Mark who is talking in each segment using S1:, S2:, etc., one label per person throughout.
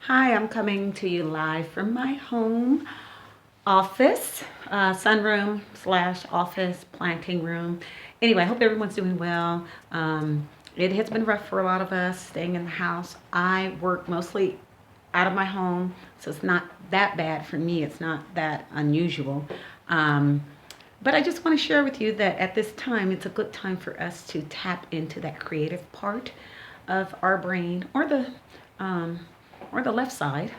S1: Hi, I'm coming to you live from my home office, sunroom slash office planting room. Anyway, I hope everyone's doing well. It has been rough for a lot of us staying in the house. I work mostly out of my home, so it's not that bad for me. It's not that unusual. Um, but I just want to share with you that at this time, it's a good time for us to tap into that creative part of our brain, um, or the left side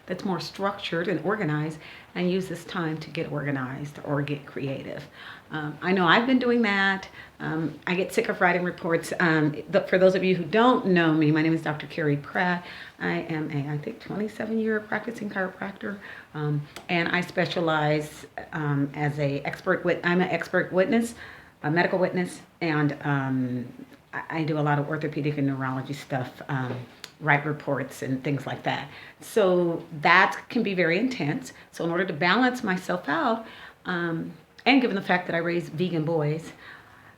S1: that's more structured and organized, and use this time to get organized or get creative. I know I've been doing that. I get sick of writing reports. For those of you who don't know me, my name is Dr. Carrie Pratt. I am I think, 27-year practicing chiropractor, and I specialize as I'm an expert witness, a medical witness, and I do a lot of orthopedic and neurology stuff, write reports and things like that. So that can be very intense. So in order to balance myself out, and given the fact that I raise vegan boys,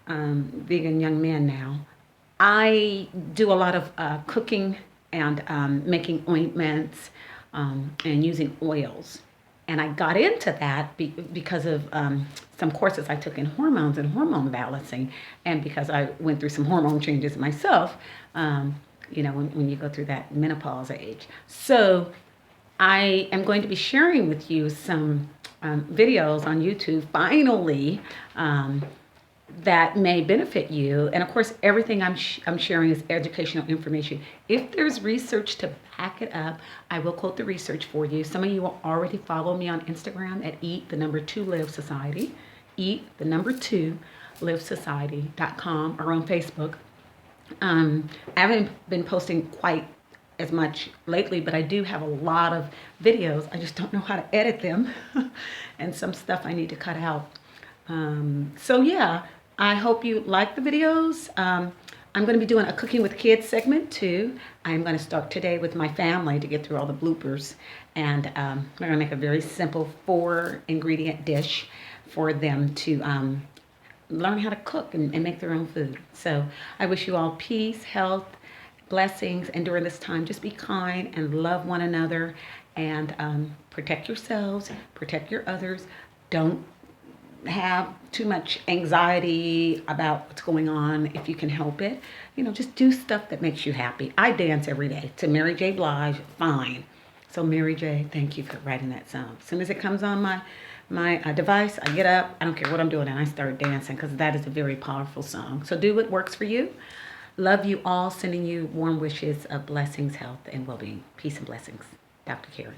S1: vegan young men now, I do a lot of cooking and making ointments, and using oils. And I got into that because of some courses I took in hormones and hormone balancing, and because I went through some hormone changes myself, when you go through that menopause age. So I am going to be sharing with you some videos on YouTube, finally, that may benefit you. And of course, everything I'm sharing is educational information. If there's research to back it up, I will quote the research for you. Some of you will already follow me on Instagram at Eat the Number 2 Live Society, Eat the Number 2 Live Society.com, or on Facebook. I haven't been posting quite as much lately, but I do have a lot of videos. I just don't know how to edit them, and some stuff I need to cut out. So yeah, I hope you like the videos. I'm going to be doing a cooking with kids segment too. I'm going to start today with my family to get through all the bloopers, and we're going to make a very simple 4-ingredient dish for them to learn how to cook and make their own food. So I wish you all peace, health, blessings, and during this time, just be kind and love one another, and protect yourselves, protect your others. Don't have too much anxiety about what's going on if you can help it. Just do stuff that makes you happy. I dance every day to Mary J. Blige, Fine. So Mary J., thank you for writing that song. As soon as it comes on my device, I get up, I don't care what I'm doing, and I start dancing, because that is a very powerful song. So do what works for you. Love you all, sending you warm wishes of blessings, health, and well-being. Peace and blessings. Dr. Carrie.